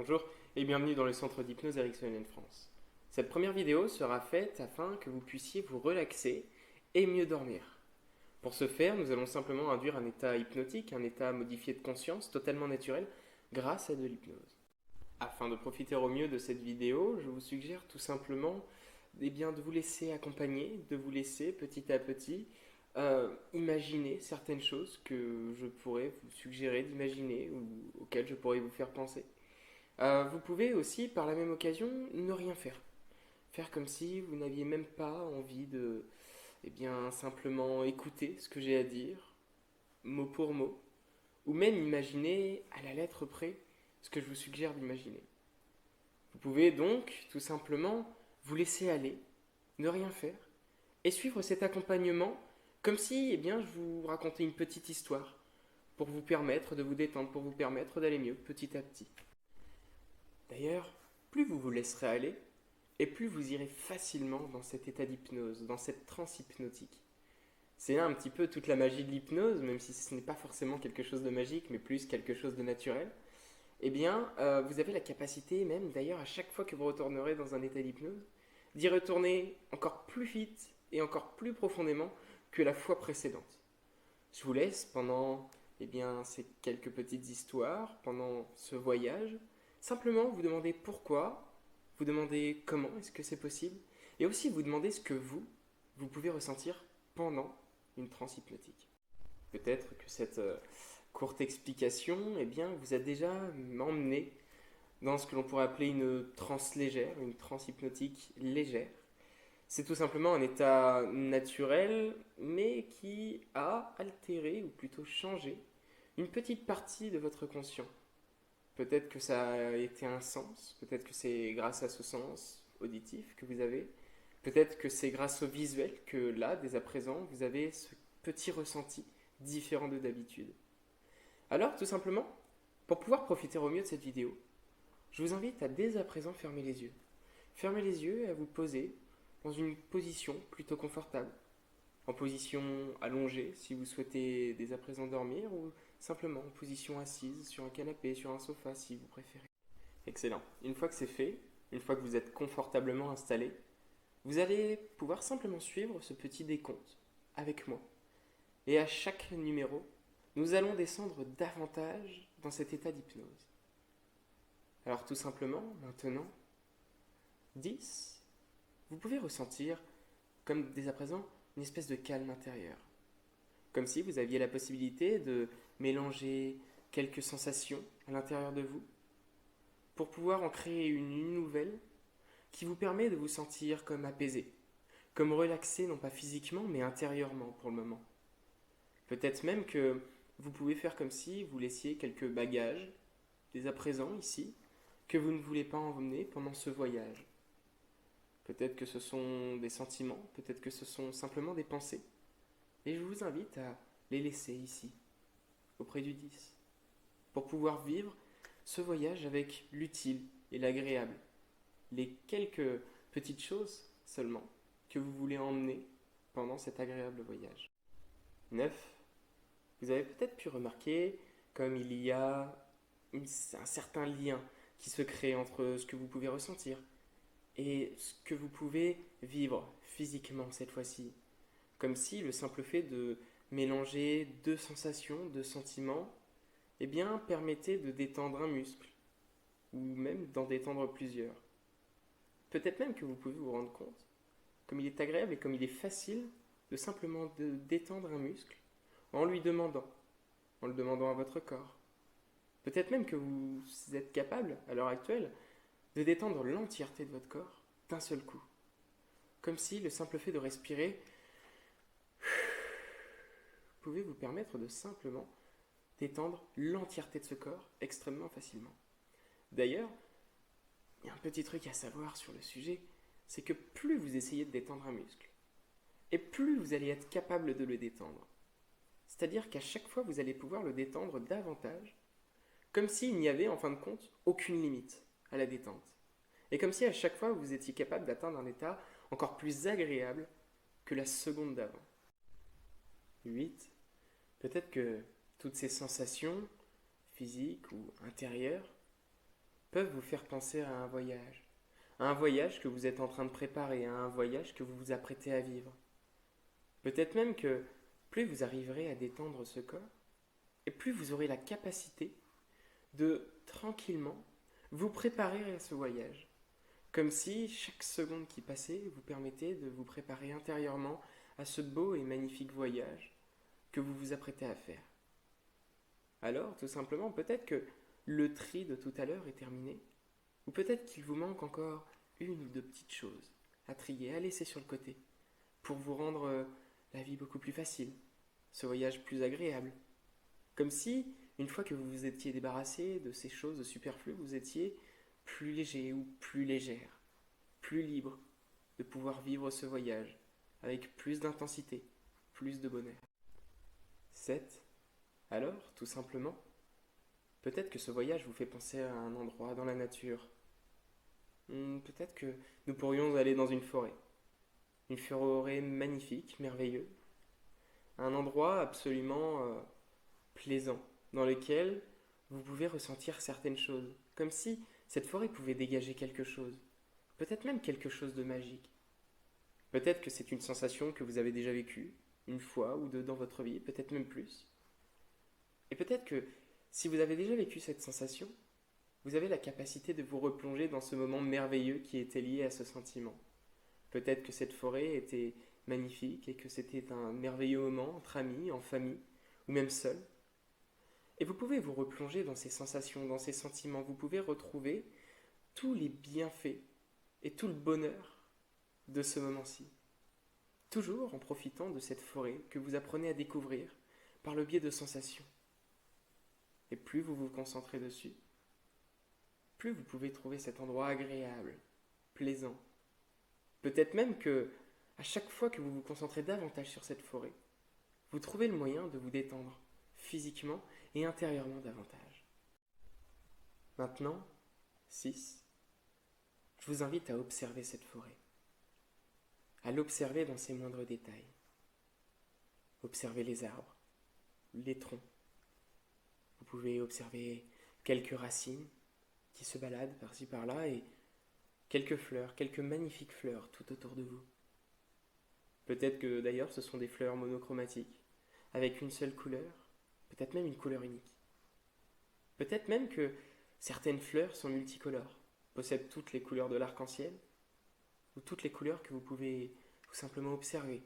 Bonjour et bienvenue dans le centre d'hypnose Erickson France. Cette première vidéo sera faite afin que vous puissiez vous relaxer et mieux dormir. Pour ce faire, nous allons simplement induire un état hypnotique, un état modifié de conscience totalement naturel grâce à de l'hypnose. Afin de profiter au mieux de cette vidéo, je vous suggère tout simplement de vous laisser accompagner, de vous laisser petit à petit imaginer certaines choses que je pourrais vous suggérer d'imaginer ou auxquelles je pourrais vous faire penser. Vous pouvez aussi, par la même occasion, ne rien faire. Faire comme si vous n'aviez même pas envie de, simplement écouter ce que j'ai à dire, mot pour mot, ou même imaginer à la lettre près ce que je vous suggère d'imaginer. Vous pouvez donc tout simplement vous laisser aller, ne rien faire, et suivre cet accompagnement comme si je vous racontais une petite histoire pour vous permettre de vous détendre, pour vous permettre d'aller mieux petit à petit. D'ailleurs, plus vous vous laisserez aller, et plus vous irez facilement dans cet état d'hypnose, dans cette transe hypnotique. C'est là un petit peu toute la magie de l'hypnose, même si ce n'est pas forcément quelque chose de magique, mais plus quelque chose de naturel. Vous avez la capacité même, d'ailleurs, à chaque fois que vous retournerez dans un état d'hypnose, d'y retourner encore plus vite et encore plus profondément que la fois précédente. Je vous laisse pendant ces quelques petites histoires, pendant ce voyage, simplement vous demander pourquoi, vous demander comment est-ce que c'est possible, et aussi vous demander ce que vous pouvez ressentir pendant une transe hypnotique. Peut-être que cette courte explication vous a déjà emmené dans ce que l'on pourrait appeler une transe légère, une transe hypnotique légère. C'est tout simplement un état naturel, mais qui a altéré, ou plutôt changé, une petite partie de votre conscient. Peut-être que ça a été un sens, peut-être que c'est grâce à ce sens auditif que vous avez, peut-être que c'est grâce au visuel que là, dès à présent, vous avez ce petit ressenti différent de d'habitude. Alors, tout simplement, pour pouvoir profiter au mieux de cette vidéo, je vous invite à dès à présent fermer les yeux. Fermez les yeux et à vous poser dans une position plutôt confortable. En position allongée si vous souhaitez dès à présent dormir ou simplement en position assise sur un canapé, sur un sofa si vous préférez. Excellent. Une fois que c'est fait, une fois que vous êtes confortablement installé, vous allez pouvoir simplement suivre ce petit décompte avec moi. Et à chaque numéro, nous allons descendre davantage dans cet état d'hypnose. Alors tout simplement, maintenant, 10, vous pouvez ressentir, comme dès à présent, une espèce de calme intérieur. Comme si vous aviez la possibilité de mélanger quelques sensations à l'intérieur de vous pour pouvoir en créer une nouvelle qui vous permet de vous sentir comme apaisé, comme relaxé, non pas physiquement, mais intérieurement pour le moment. Peut-être même que vous pouvez faire comme si vous laissiez quelques bagages, dès à présent ici, que vous ne voulez pas emmener pendant ce voyage. Peut-être que ce sont des sentiments, peut-être que ce sont simplement des pensées. Et je vous invite à les laisser ici, auprès du 10, pour pouvoir vivre ce voyage avec l'utile et l'agréable. Les quelques petites choses seulement que vous voulez emmener pendant cet agréable voyage. 9. Vous avez peut-être pu remarquer comme il y a un certain lien qui se crée entre ce que vous pouvez ressentir et ce que vous pouvez vivre physiquement cette fois-ci. Comme si le simple fait de mélanger deux sensations, deux sentiments, permettait de détendre un muscle, ou même d'en détendre plusieurs. Peut-être même que vous pouvez vous rendre compte, comme il est agréable et comme il est facile de simplement détendre un muscle en lui demandant, en le demandant à votre corps. Peut-être même que vous êtes capable, à l'heure actuelle, de détendre l'entièreté de votre corps d'un seul coup. Comme si le simple fait de respirer pouvait vous permettre de simplement détendre l'entièreté de ce corps extrêmement facilement. D'ailleurs, il y a un petit truc à savoir sur le sujet, c'est que plus vous essayez de détendre un muscle, et plus vous allez être capable de le détendre. C'est-à-dire qu'à chaque fois, vous allez pouvoir le détendre davantage, comme s'il n'y avait en fin de compte aucune limite à la détente. Et comme si à chaque fois, vous étiez capable d'atteindre un état encore plus agréable que la seconde d'avant. 8. Peut-être que toutes ces sensations, physiques ou intérieures, peuvent vous faire penser à un voyage que vous êtes en train de préparer, à un voyage que vous vous apprêtez à vivre. Peut-être même que plus vous arriverez à détendre ce corps, et plus vous aurez la capacité de tranquillement vous préparer à ce voyage. Comme si chaque seconde qui passait vous permettait de vous préparer intérieurement à ce beau et magnifique voyage que vous vous apprêtez à faire. Alors, tout simplement, peut-être que le tri de tout à l'heure est terminé, ou peut-être qu'il vous manque encore une ou deux petites choses à trier, à laisser sur le côté, pour vous rendre la vie beaucoup plus facile, ce voyage plus agréable. Comme si, une fois que vous vous étiez débarrassé de ces choses superflues, vous étiez plus léger ou plus légère, plus libre de pouvoir vivre ce voyage avec plus d'intensité, plus de bonheur. 7. Alors, tout simplement, peut-être que ce voyage vous fait penser à un endroit dans la nature. Peut-être que nous pourrions aller dans une forêt magnifique, merveilleuse, un endroit absolument plaisant, dans lequel vous pouvez ressentir certaines choses, comme si cette forêt pouvait dégager quelque chose, peut-être même quelque chose de magique. Peut-être que c'est une sensation que vous avez déjà vécue, une fois ou deux dans votre vie, peut-être même plus. Et peut-être que si vous avez déjà vécu cette sensation, vous avez la capacité de vous replonger dans ce moment merveilleux qui était lié à ce sentiment. Peut-être que cette forêt était magnifique et que c'était un merveilleux moment entre amis, en famille, ou même seul. Et vous pouvez vous replonger dans ces sensations, dans ces sentiments. Vous pouvez retrouver tous les bienfaits et tout le bonheur de ce moment-ci. Toujours en profitant de cette forêt que vous apprenez à découvrir par le biais de sensations. Et plus vous vous concentrez dessus, plus vous pouvez trouver cet endroit agréable, plaisant. Peut-être même que, à chaque fois que vous vous concentrez davantage sur cette forêt, vous trouvez le moyen de vous détendre physiquement et intérieurement davantage. Maintenant, 6. Je vous invite à observer cette forêt, à l'observer dans ses moindres détails. Observez les arbres, les troncs. Vous pouvez observer quelques racines qui se baladent par-ci par-là et quelques fleurs, quelques magnifiques fleurs tout autour de vous. Peut-être que d'ailleurs ce sont des fleurs monochromatiques, avec une seule couleur, peut-être même une couleur unique. Peut-être même que certaines fleurs sont multicolores, possèdent toutes les couleurs de l'arc-en-ciel, ou toutes les couleurs que vous pouvez tout simplement observer,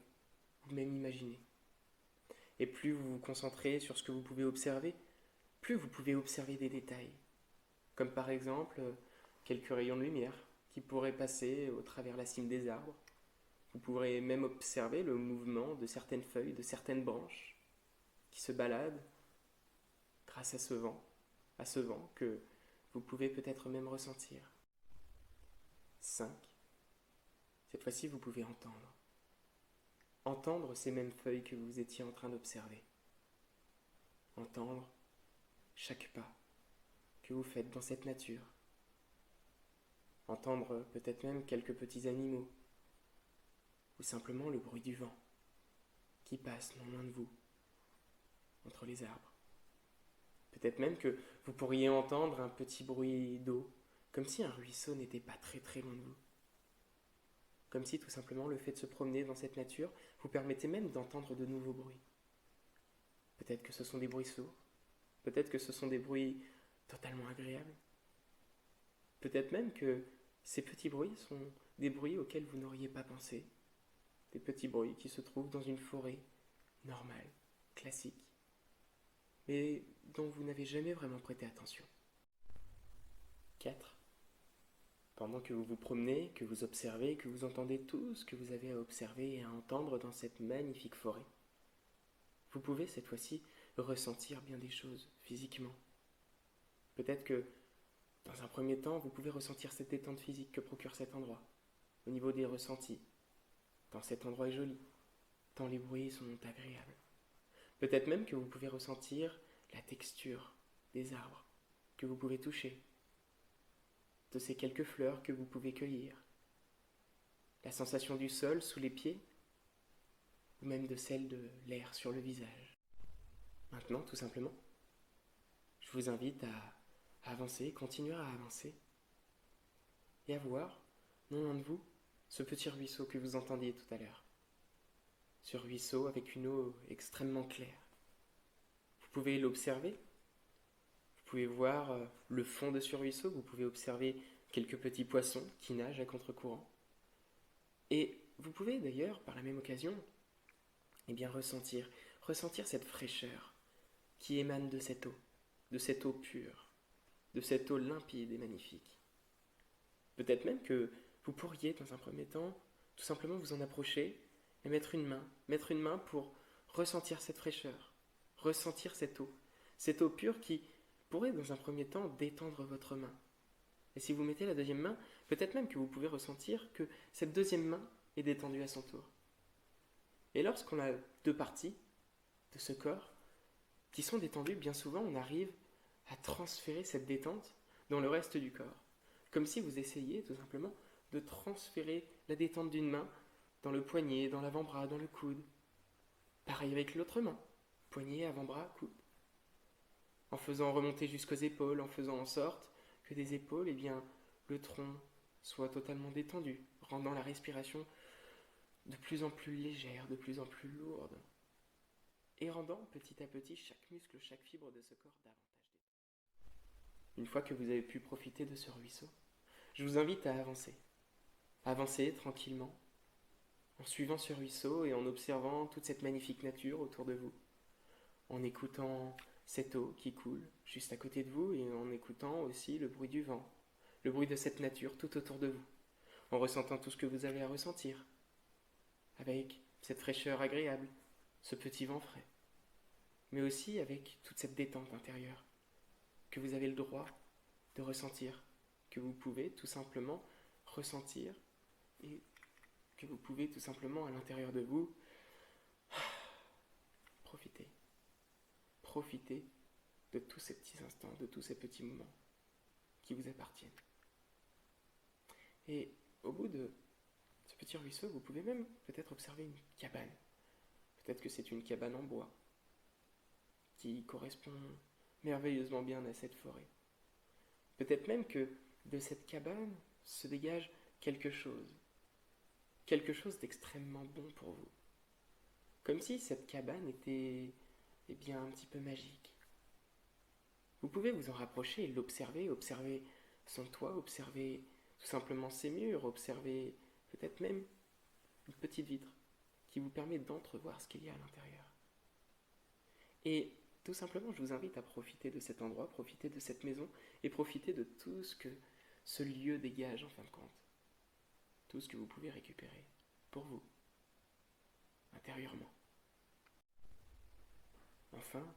ou même imaginer. Et plus vous vous concentrez sur ce que vous pouvez observer, plus vous pouvez observer des détails, comme par exemple quelques rayons de lumière qui pourraient passer au travers la cime des arbres. Vous pourrez même observer le mouvement de certaines feuilles, de certaines branches qui se baladent grâce à ce vent que vous pouvez peut-être même ressentir. 5. Cette fois-ci, vous pouvez entendre. Entendre ces mêmes feuilles que vous étiez en train d'observer. Entendre chaque pas que vous faites dans cette nature. Entendre peut-être même quelques petits animaux, ou simplement le bruit du vent qui passe non loin de vous, entre les arbres. Peut-être même que vous pourriez entendre un petit bruit d'eau, comme si un ruisseau n'était pas très très loin de vous. Comme si tout simplement le fait de se promener dans cette nature vous permettait même d'entendre de nouveaux bruits. Peut-être que ce sont des bruits sourds, peut-être que ce sont des bruits totalement agréables. Peut-être même que ces petits bruits sont des bruits auxquels vous n'auriez pas pensé. Des petits bruits qui se trouvent dans une forêt normale, classique, mais dont vous n'avez jamais vraiment prêté attention. 4. Pendant que vous vous promenez, que vous observez, que vous entendez tout ce que vous avez à observer et à entendre dans cette magnifique forêt, vous pouvez cette fois-ci ressentir bien des choses physiquement. Peut-être que, dans un premier temps, vous pouvez ressentir cette détente physique que procure cet endroit, au niveau des ressentis. Tant cet endroit est joli, tant les bruits sont agréables. Peut-être même que vous pouvez ressentir la texture des arbres que vous pouvez toucher, de ces quelques fleurs que vous pouvez cueillir, la sensation du sol sous les pieds, ou même de celle de l'air sur le visage. Maintenant, tout simplement, je vous invite à avancer, continuer à avancer, et à voir, non loin de vous, ce petit ruisseau que vous entendiez tout à l'heure. Ce ruisseau avec une eau extrêmement claire. Vous pouvez l'observer, vous pouvez voir le fond de ce ruisseau, vous pouvez observer quelques petits poissons qui nagent à contre-courant. Et vous pouvez d'ailleurs, par la même occasion, ressentir cette fraîcheur qui émane de cette eau pure, de cette eau limpide et magnifique. Peut-être même que vous pourriez, dans un premier temps, tout simplement vous en approcher et mettre une main pour ressentir cette fraîcheur, ressentir cette eau pure qui pourrait, dans un premier temps, détendre votre main. Et si vous mettez la deuxième main, peut-être même que vous pouvez ressentir que cette deuxième main est détendue à son tour. Et lorsqu'on a deux parties de ce corps qui sont détendues, bien souvent on arrive à transférer cette détente dans le reste du corps. Comme si vous essayiez tout simplement de transférer la détente d'une main dans le poignet, dans l'avant-bras, dans le coude. Pareil avec l'autre main, poignet, avant-bras, coude. En faisant remonter jusqu'aux épaules, en faisant en sorte que des épaules, le tronc soit totalement détendu, rendant la respiration de plus en plus légère, de plus en plus lourde, et rendant petit à petit chaque muscle, chaque fibre de ce corps davantage détendu. Une fois que vous avez pu profiter de ce ruisseau, je vous invite à avancer. Avancer tranquillement, en suivant ce ruisseau et en observant toute cette magnifique nature autour de vous, en écoutant cette eau qui coule juste à côté de vous et en écoutant aussi le bruit du vent, le bruit de cette nature tout autour de vous, en ressentant tout ce que vous avez à ressentir, avec cette fraîcheur agréable, ce petit vent frais, mais aussi avec toute cette détente intérieure que vous avez le droit de ressentir, que vous pouvez tout simplement ressentir et que vous pouvez tout simplement à l'intérieur de vous profiter. Profiter de tous ces petits instants, de tous ces petits moments qui vous appartiennent. Et au bout de ce petit ruisseau, vous pouvez même peut-être observer une cabane. Peut-être que c'est une cabane en bois qui correspond merveilleusement bien à cette forêt. Peut-être même que de cette cabane se dégage quelque chose d'extrêmement bon pour vous. Comme si cette cabane était un petit peu magique. Vous pouvez vous en rapprocher et l'observer, observer son toit, observer tout simplement ses murs, observer peut-être même une petite vitre qui vous permet d'entrevoir ce qu'il y a à l'intérieur. Et tout simplement, je vous invite à profiter de cet endroit, profiter de cette maison et profiter de tout ce que ce lieu dégage en fin de compte. Tout ce que vous pouvez récupérer pour vous, intérieurement. Enfin,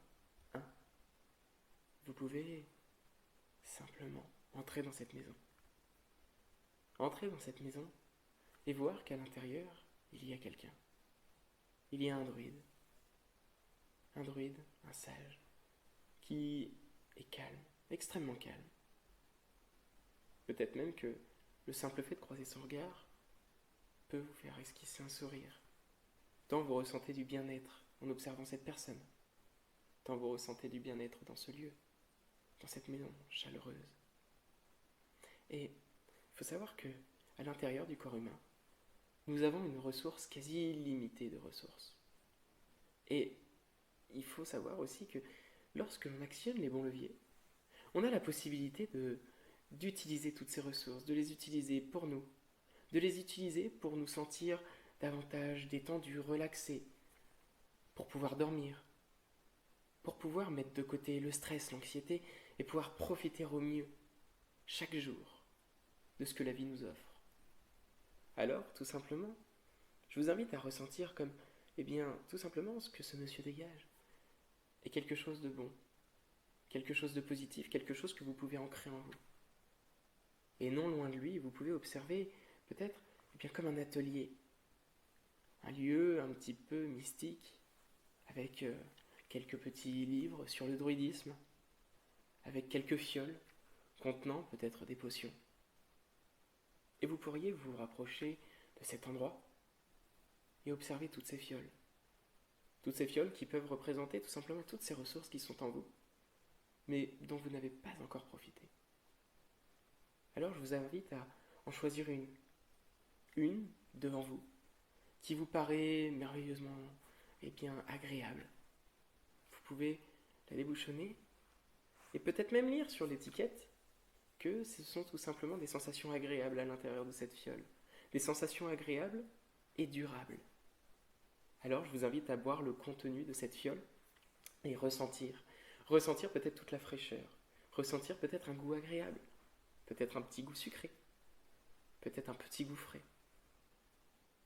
vous pouvez simplement entrer dans cette maison. Entrez dans cette maison et voir qu'à l'intérieur, il y a quelqu'un. Il y a un druide, un sage, qui est calme, extrêmement calme. Peut-être même que le simple fait de croiser son regard peut vous faire esquisser un sourire, tant vous ressentez du bien-être en observant cette personne, tant vous ressentez du bien-être dans ce lieu, dans cette maison chaleureuse. Et il faut savoir que à l'intérieur du corps humain, nous avons une ressource quasi illimitée de ressources. Et il faut savoir aussi que lorsque l'on actionne les bons leviers, on a la possibilité d'utiliser toutes ces ressources, de les utiliser pour nous, de les utiliser pour nous sentir davantage détendus, relaxés, pour pouvoir dormir, pour pouvoir mettre de côté le stress, l'anxiété et pouvoir profiter au mieux, chaque jour, de ce que la vie nous offre. Alors, tout simplement, je vous invite à ressentir comme, tout simplement ce que ce monsieur dégage est quelque chose de bon, quelque chose de positif, quelque chose que vous pouvez ancrer en vous. Et non loin de lui, vous pouvez observer peut-être comme un atelier, un lieu un petit peu mystique, avec quelques petits livres sur le druidisme, avec quelques fioles contenant peut-être des potions. Et vous pourriez vous rapprocher de cet endroit et observer toutes ces fioles qui peuvent représenter tout simplement toutes ces ressources qui sont en vous, mais dont vous n'avez pas encore profité. Alors je vous invite à en choisir une devant vous, qui vous paraît merveilleusement agréable. Vous pouvez la débouchonner et peut-être même lire sur l'étiquette que ce sont tout simplement des sensations agréables à l'intérieur de cette fiole. Des sensations agréables et durables. Alors je vous invite à boire le contenu de cette fiole et ressentir. Ressentir peut-être toute la fraîcheur. Ressentir peut-être un goût agréable. Peut-être un petit goût sucré. Peut-être un petit goût frais.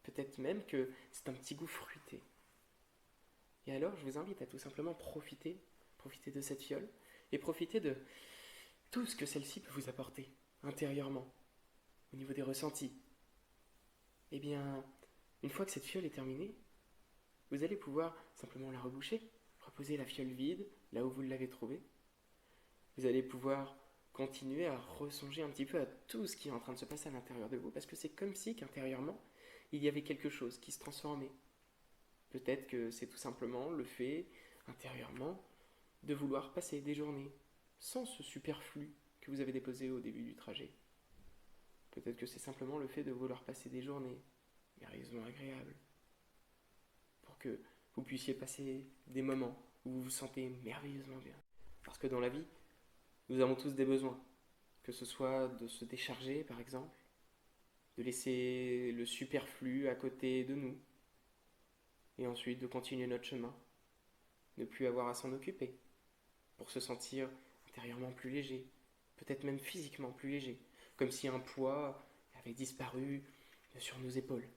Peut-être même que c'est un petit goût fruité. Et alors je vous invite à tout simplement profiter de cette fiole et profiter de tout ce que celle-ci peut vous apporter intérieurement, au niveau des ressentis. Eh bien, une fois que cette fiole est terminée, vous allez pouvoir simplement la reboucher, reposer la fiole vide là où vous l'avez trouvée. Vous allez pouvoir continuer à ressonger un petit peu à tout ce qui est en train de se passer à l'intérieur de vous, parce que c'est comme si qu'intérieurement, il y avait quelque chose qui se transformait. Peut-être que c'est tout simplement le fait, intérieurement, de vouloir passer des journées sans ce superflu que vous avez déposé au début du trajet. Peut-être que c'est simplement le fait de vouloir passer des journées merveilleusement agréables pour que vous puissiez passer des moments où vous vous sentez merveilleusement bien. Parce que dans la vie, nous avons tous des besoins, que ce soit de se décharger par exemple, de laisser le superflu à côté de nous, et ensuite de continuer notre chemin, ne plus avoir à s'en occuper, pour se sentir intérieurement plus léger, peut-être même physiquement plus léger, comme si un poids avait disparu sur nos épaules,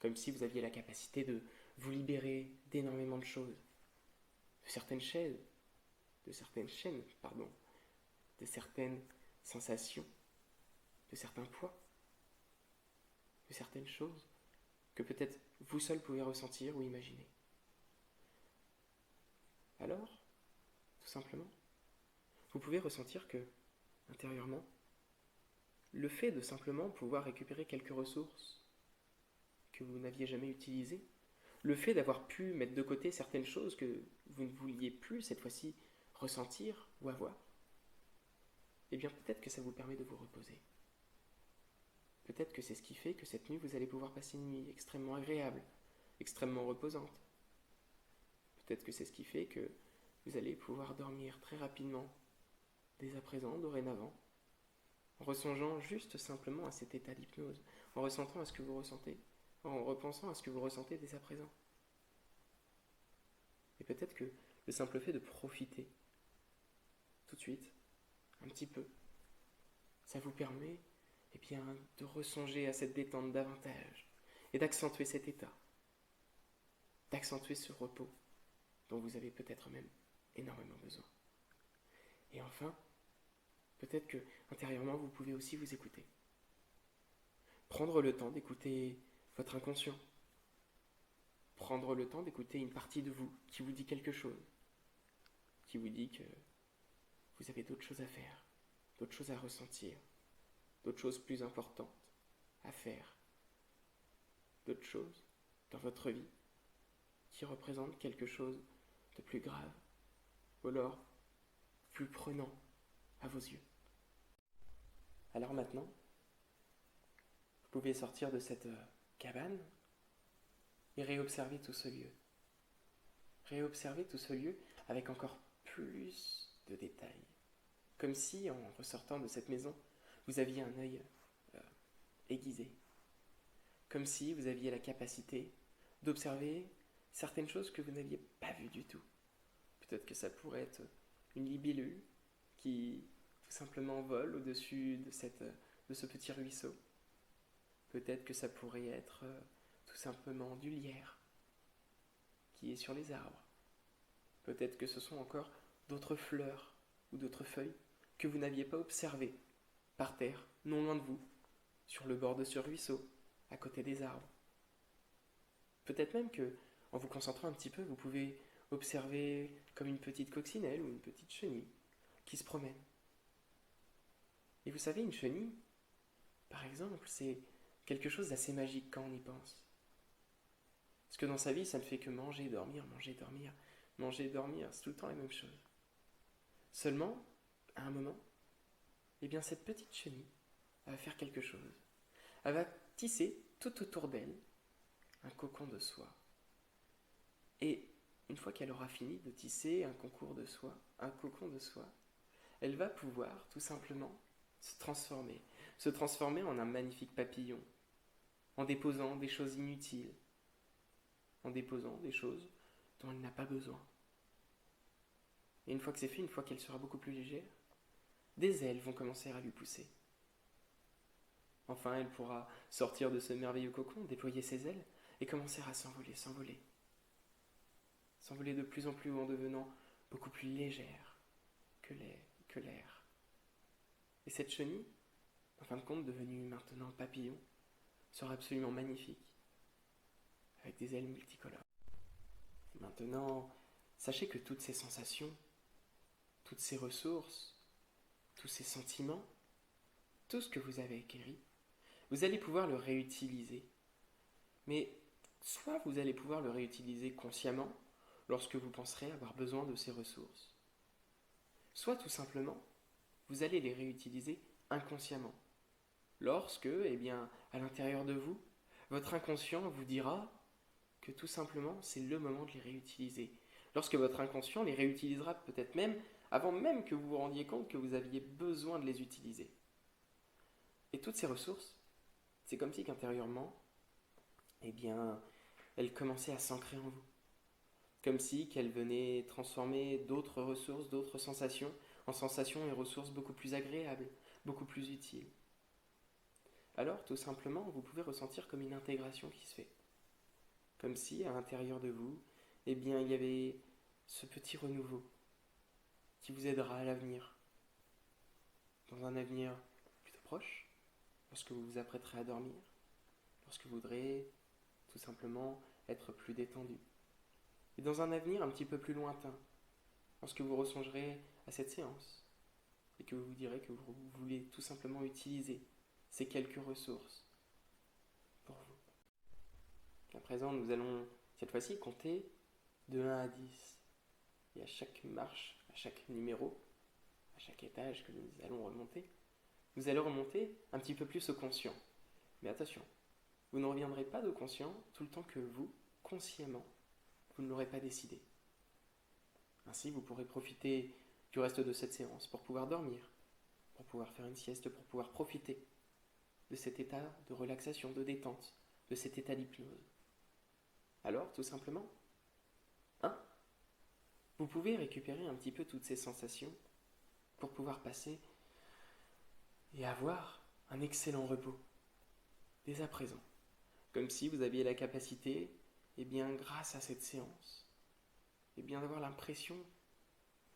comme si vous aviez la capacité de vous libérer d'énormément de choses, de certaines chaînes, de certaines sensations, de certains poids, de certaines choses que peut-être vous seul pouvez ressentir ou imaginer. Alors, tout simplement, vous pouvez ressentir que, intérieurement, le fait de simplement pouvoir récupérer quelques ressources que vous n'aviez jamais utilisées, le fait d'avoir pu mettre de côté certaines choses que vous ne vouliez plus cette fois-ci ressentir ou avoir, eh bien peut-être que ça vous permet de vous reposer. Peut-être que c'est ce qui fait que cette nuit, vous allez pouvoir passer une nuit extrêmement agréable, extrêmement reposante. Peut-être que c'est ce qui fait que vous allez pouvoir dormir très rapidement, dès à présent, dorénavant, en ressongeant juste simplement à cet état d'hypnose, en ressentant à ce que vous ressentez, en repensant à ce que vous ressentez dès à présent. Et peut-être que le simple fait de profiter, tout de suite, un petit peu, ça vous permet de ressonger à cette détente davantage et d'accentuer cet état, d'accentuer ce repos dont vous avez peut-être même énormément besoin. Et enfin, peut-être que intérieurement vous pouvez aussi vous écouter. Prendre le temps d'écouter votre inconscient. Prendre le temps d'écouter une partie de vous qui vous dit quelque chose, qui vous dit que vous avez d'autres choses à faire, d'autres choses à ressentir, d'autres choses plus importantes à faire, d'autres choses dans votre vie qui représentent quelque chose de plus grave, ou alors plus prenant à vos yeux. Alors maintenant, vous pouvez sortir de cette cabane et réobserver tout ce lieu. Réobserver tout ce lieu avec encore plus de détails. Comme si, en ressortant de cette maison, vous aviez un œil aiguisé. Comme si vous aviez la capacité d'observer certaines choses que vous n'aviez pas vues du tout. Peut-être que ça pourrait être une libellule qui tout simplement vole au-dessus de ce petit ruisseau. Peut-être que ça pourrait être tout simplement du lierre qui est sur les arbres. Peut-être que ce sont encore d'autres fleurs ou d'autres feuilles que vous n'aviez pas observées par terre, non loin de vous, sur le bord de ce ruisseau, à côté des arbres. Peut-être même que, en vous concentrant un petit peu, vous pouvez observer comme une petite coccinelle ou une petite chenille qui se promène. Et vous savez, une chenille, par exemple, c'est quelque chose d'assez magique quand on y pense. Parce que dans sa vie, ça ne fait que manger, dormir, c'est tout le temps la même chose. Seulement, à un moment, eh bien cette petite chenille, elle va faire quelque chose. Elle va tisser tout autour d'elle un cocon de soie. Et une fois qu'elle aura fini de tisser un cocon de soie, elle va pouvoir tout simplement se transformer en un magnifique papillon, en déposant des choses inutiles, en déposant des choses dont elle n'a pas besoin. Et une fois que c'est fait, une fois qu'elle sera beaucoup plus légère, des ailes vont commencer à lui pousser. Enfin, elle pourra sortir de ce merveilleux cocon, déployer ses ailes et commencer à s'envoler de plus en plus haut en devenant beaucoup plus légère que l'air. Et cette chenille, en fin de compte devenue maintenant papillon, sera absolument magnifique, avec des ailes multicolores. Maintenant, sachez que toutes ces sensations, toutes ces ressources, tous ces sentiments, tout ce que vous avez acquis, vous allez pouvoir le réutiliser. Mais soit vous allez pouvoir le réutiliser consciemment lorsque vous penserez avoir besoin de ces ressources, soit tout simplement, vous allez les réutiliser inconsciemment. Lorsque, à l'intérieur de vous, votre inconscient vous dira que tout simplement, c'est le moment de les réutiliser. Lorsque votre inconscient les réutilisera peut-être même avant même que vous vous rendiez compte que vous aviez besoin de les utiliser. Et toutes ces ressources, c'est comme si qu'intérieurement, elles commençaient à s'ancrer en vous. Comme si qu'elles venaient transformer d'autres ressources, d'autres sensations, en sensations et ressources beaucoup plus agréables, beaucoup plus utiles. Alors, tout simplement, vous pouvez ressentir comme une intégration qui se fait. Comme si, à l'intérieur de vous, il y avait ce petit renouveau qui vous aidera à l'avenir. Dans un avenir plutôt proche, lorsque vous vous apprêterez à dormir, lorsque vous voudrez tout simplement être plus détendu. Et dans un avenir un petit peu plus lointain, lorsque vous ressongerez à cette séance et que vous vous direz que vous voulez tout simplement utiliser ces quelques ressources pour vous. À présent, nous allons cette fois-ci compter de 1 à 10. Et à chaque marche, à chaque numéro, à chaque étage que nous allons remonter, vous allez remonter un petit peu plus au conscient. Mais attention, vous ne reviendrez pas au conscient tout le temps que vous, consciemment, vous ne l'aurez pas décidé. Ainsi, vous pourrez profiter du reste de cette séance pour pouvoir dormir, pour pouvoir faire une sieste, pour pouvoir profiter de cet état de relaxation, de détente, de cet état d'hypnose. Alors, tout simplement, 1. Vous pouvez récupérer un petit peu toutes ces sensations pour pouvoir passer et avoir un excellent repos, dès à présent. Comme si vous aviez la capacité, grâce à cette séance, d'avoir l'impression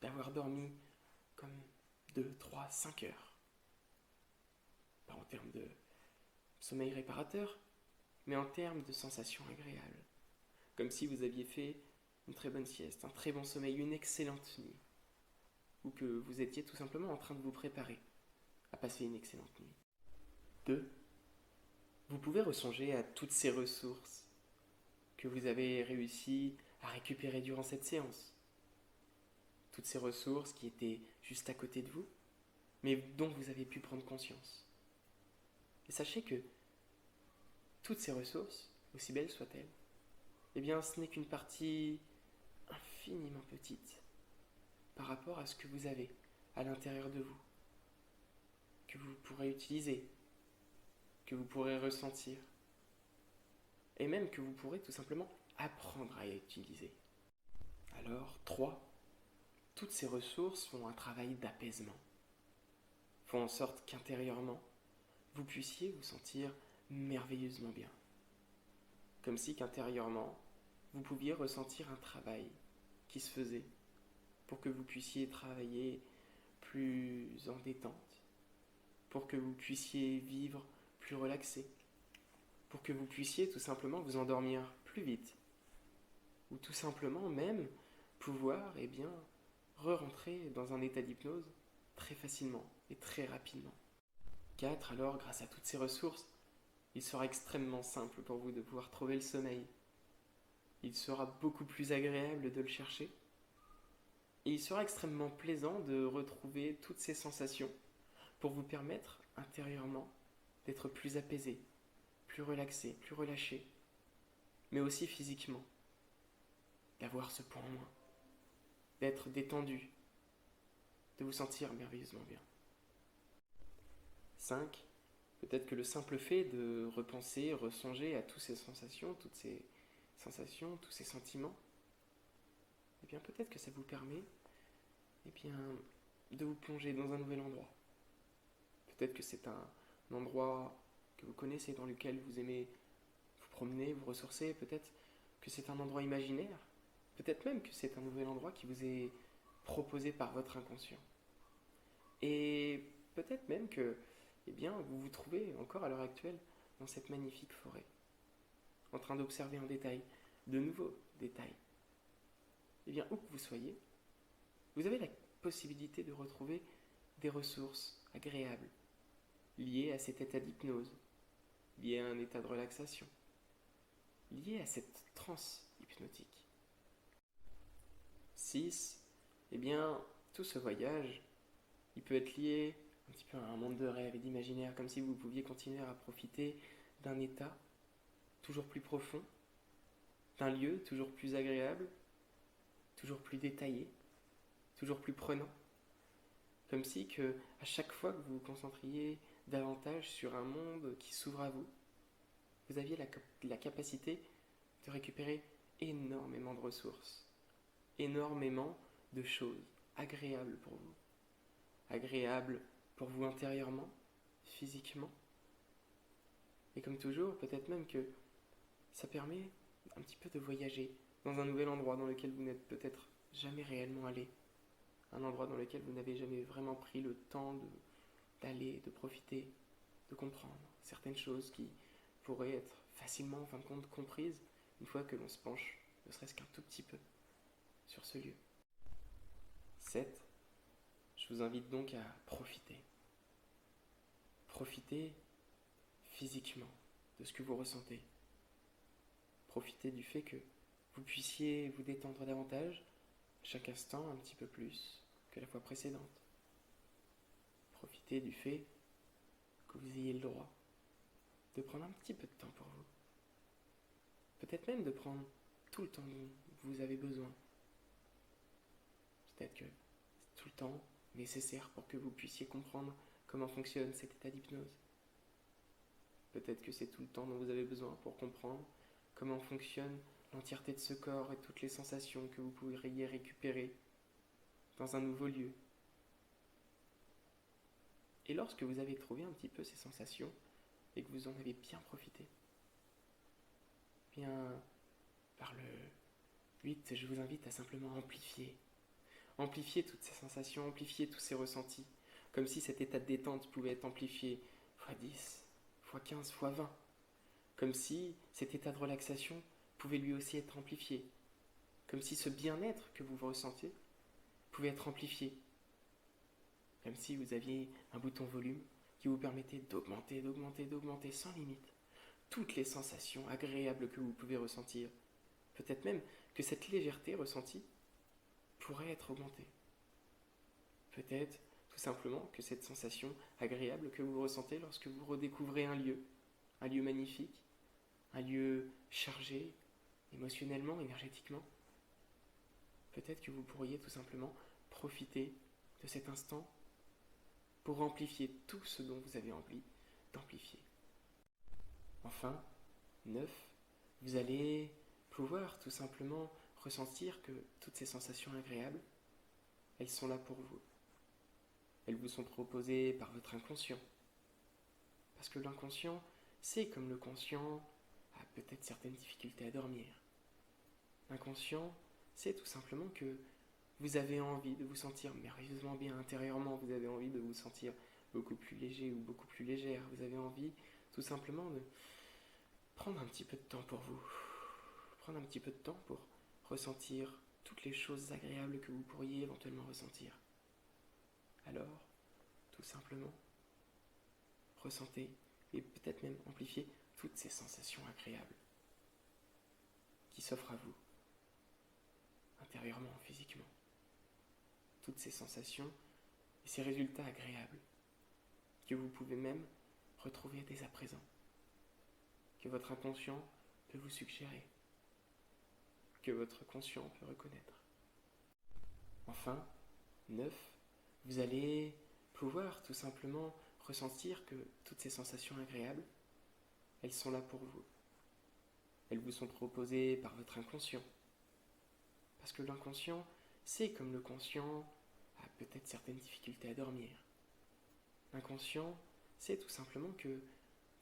d'avoir dormi comme 2, 3, 5 heures. Pas en termes de sommeil réparateur, mais en termes de sensations agréables. Comme si vous aviez fait une très bonne sieste, un très bon sommeil, une excellente nuit. Ou que vous étiez tout simplement en train de vous préparer à passer une excellente nuit. 2. Vous pouvez ressonger à toutes ces ressources que vous avez réussi à récupérer durant cette séance. Toutes ces ressources qui étaient juste à côté de vous, mais dont vous avez pu prendre conscience. Et sachez que toutes ces ressources, aussi belles soient-elles, ce n'est qu'une partie infiniment petite par rapport à ce que vous avez à l'intérieur de vous, que vous pourrez utiliser, que vous pourrez ressentir, et même que vous pourrez tout simplement apprendre à utiliser. Alors, 3. Toutes ces ressources font un travail d'apaisement, font en sorte qu'intérieurement, vous puissiez vous sentir merveilleusement bien. Comme si qu'intérieurement, vous pouviez ressentir un travail qui se faisait pour que vous puissiez travailler plus en détente, pour que vous puissiez vivre plus relaxé, pour que vous puissiez tout simplement vous endormir plus vite, ou tout simplement même pouvoir re-rentrer dans un état d'hypnose très facilement et très rapidement. 4. Alors, grâce à toutes ces ressources, il sera extrêmement simple pour vous de pouvoir trouver le sommeil. Il sera beaucoup plus agréable de le chercher. Et il sera extrêmement plaisant de retrouver toutes ces sensations pour vous permettre intérieurement d'être plus apaisé, plus relaxé, plus relâché, mais aussi physiquement, d'avoir ce point en moins, d'être détendu, de vous sentir merveilleusement bien. 5. Peut-être que le simple fait de repenser, ressonger à toutes ces sensations, tous ces sentiments, eh bien peut-être que ça vous permet de vous plonger dans un nouvel endroit. Peut-être que c'est un endroit que vous connaissez, dans lequel vous aimez vous promener, vous ressourcer. Peut-être que c'est un endroit imaginaire. Peut-être même que c'est un nouvel endroit qui vous est proposé par votre inconscient. Et peut-être même que vous vous trouvez encore à l'heure actuelle dans cette magnifique forêt, en train d'observer un détail, de nouveaux détails. Où que vous soyez, vous avez la possibilité de retrouver des ressources agréables liées à cet état d'hypnose, liées à un état de relaxation, liées à cette transe hypnotique. 6. Tout ce voyage, il peut être lié un petit peu à un monde de rêve et d'imaginaire, comme si vous pouviez continuer à profiter d'un état toujours plus profond, d'un lieu toujours plus agréable, toujours plus détaillé, toujours plus prenant. Comme si à chaque fois que vous vous concentriez davantage sur un monde qui s'ouvre à vous, vous aviez la capacité de récupérer énormément de ressources, énormément de choses agréables pour vous. Agréables pour vous intérieurement, physiquement. Et comme toujours, peut-être même que ça permet un petit peu de voyager dans un nouvel endroit dans lequel vous n'êtes peut-être jamais réellement allé. Un endroit dans lequel vous n'avez jamais vraiment pris le temps d'aller, de profiter, de comprendre certaines choses qui pourraient être facilement, en fin de compte, comprises une fois que l'on se penche, ne serait-ce qu'un tout petit peu, sur ce lieu. 7. Je vous invite donc à profiter. Profitez physiquement de ce que vous ressentez. Profitez du fait que vous puissiez vous détendre davantage, chaque instant un petit peu plus que la fois précédente. Profitez du fait que vous ayez le droit de prendre un petit peu de temps pour vous. Peut-être même de prendre tout le temps dont vous avez besoin. Peut-être que c'est tout le temps nécessaire pour que vous puissiez comprendre comment fonctionne cet état d'hypnose. Peut-être que c'est tout le temps dont vous avez besoin pour comprendre comment fonctionne l'entièreté de ce corps et toutes les sensations que vous pourriez récupérer dans un nouveau lieu. Et lorsque vous avez trouvé un petit peu ces sensations et que vous en avez bien profité, par le 8, je vous invite à simplement amplifier toutes ces sensations, amplifier tous ces ressentis, comme si cet état de détente pouvait être amplifié x10, x15, x20, comme si cet état de relaxation pouvait lui aussi être amplifié, comme si ce bien-être que vous ressentiez pouvait être amplifié, comme si vous aviez un bouton volume qui vous permettait d'augmenter sans limite toutes les sensations agréables que vous pouvez ressentir. Peut-être même que cette légèreté ressentie pourrait être augmentée. Peut-être tout simplement que cette sensation agréable que vous ressentez lorsque vous redécouvrez un lieu magnifique, un lieu chargé émotionnellement, énergétiquement, peut-être que vous pourriez tout simplement profiter de cet instant pour amplifier tout ce dont vous avez envie d'amplifier. Enfin, 9, vous allez pouvoir tout simplement ressentir que toutes ces sensations agréables, elles sont là pour vous. Elles vous sont proposées par votre inconscient. Parce que l'inconscient, c'est comme le conscient, a peut-être certaines difficultés à dormir. L'inconscient, c'est tout simplement que vous avez envie de vous sentir merveilleusement bien intérieurement, vous avez envie de vous sentir beaucoup plus léger ou beaucoup plus légère, vous avez envie tout simplement de prendre un petit peu de temps pour vous, prendre un petit peu de temps pour ressentir toutes les choses agréables que vous pourriez éventuellement ressentir. Alors, tout simplement, ressentez et peut-être même amplifiez toutes ces sensations agréables qui s'offrent à vous, intérieurement, physiquement. toutes ces sensations et ces résultats agréables que vous pouvez même retrouver dès à présent, que votre inconscient peut vous suggérer, que votre conscient peut reconnaître. Enfin, 9, vous allez pouvoir tout simplement ressentir que toutes ces sensations agréables, elles sont là pour vous. Elles vous sont proposées par votre inconscient. Parce que l'inconscient, c'est comme le conscient, a peut-être certaines difficultés à dormir. L'inconscient, c'est tout simplement que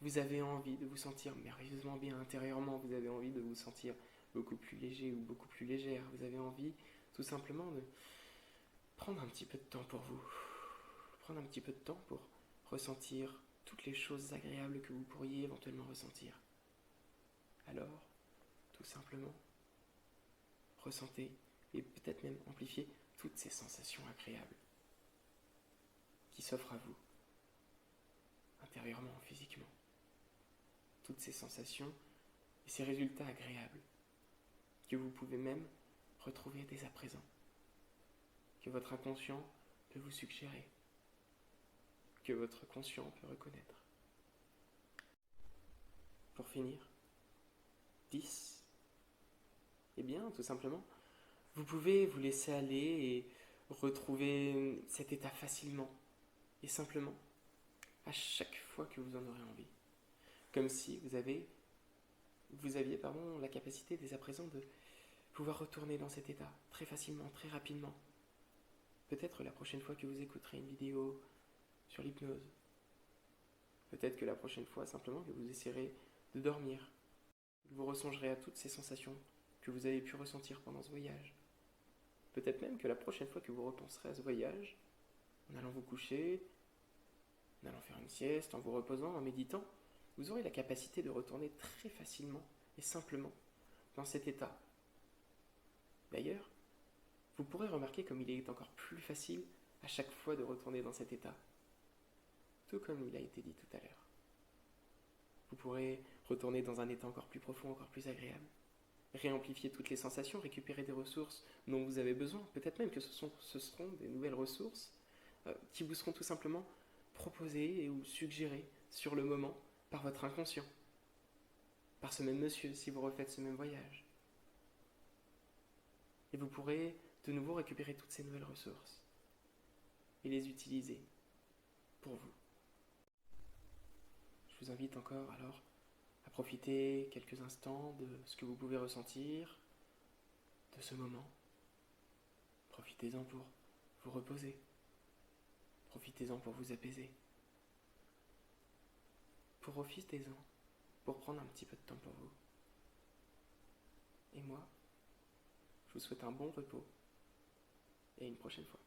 vous avez envie de vous sentir merveilleusement bien intérieurement, vous avez envie de vous sentir beaucoup plus léger ou beaucoup plus légère, vous avez envie tout simplement de prendre un petit peu de temps pour vous, prendre un petit peu de temps pour ressentir toutes les choses agréables que vous pourriez éventuellement ressentir. Alors, tout simplement, ressentez et peut-être même amplifiez toutes ces sensations agréables qui s'offrent à vous, intérieurement, physiquement. Toutes ces sensations et ces résultats agréables que vous pouvez même retrouver dès à présent, que votre inconscient peut vous suggérer, que votre conscient peut reconnaître. Pour finir, 10. Eh bien, tout simplement, vous pouvez vous laisser aller et retrouver cet état facilement et simplement à chaque fois que vous en aurez envie. Comme si vous aviez la capacité dès à présent de pouvoir retourner dans cet état très facilement, très rapidement. Peut-être la prochaine fois que vous écouterez une vidéo sur l'hypnose. Peut-être que la prochaine fois, simplement, que vous essaierez de dormir. Vous ressongerez à toutes ces sensations que vous avez pu ressentir pendant ce voyage. Peut-être même que la prochaine fois que vous repenserez à ce voyage, en allant vous coucher, en allant faire une sieste, en vous reposant, en méditant, vous aurez la capacité de retourner très facilement et simplement dans cet état. D'ailleurs, vous pourrez remarquer comme il est encore plus facile à chaque fois de retourner dans cet état. Tout comme il a été dit tout à l'heure. Vous pourrez retourner dans un état encore plus profond, encore plus agréable. Réamplifier toutes les sensations, récupérer des ressources dont vous avez besoin. Peut-être même que ce seront des nouvelles ressources qui vous seront tout simplement proposées ou suggérées sur le moment par votre inconscient. Par ce même monsieur, si vous refaites ce même voyage. Et vous pourrez de nouveau récupérer toutes ces nouvelles ressources et les utiliser pour vous. Je vous invite encore alors à profiter quelques instants de ce que vous pouvez ressentir, de ce moment. Profitez-en pour vous reposer. Profitez-en pour vous apaiser. Profitez-en pour prendre un petit peu de temps pour vous. Et moi, je vous souhaite un bon repos et à une prochaine fois.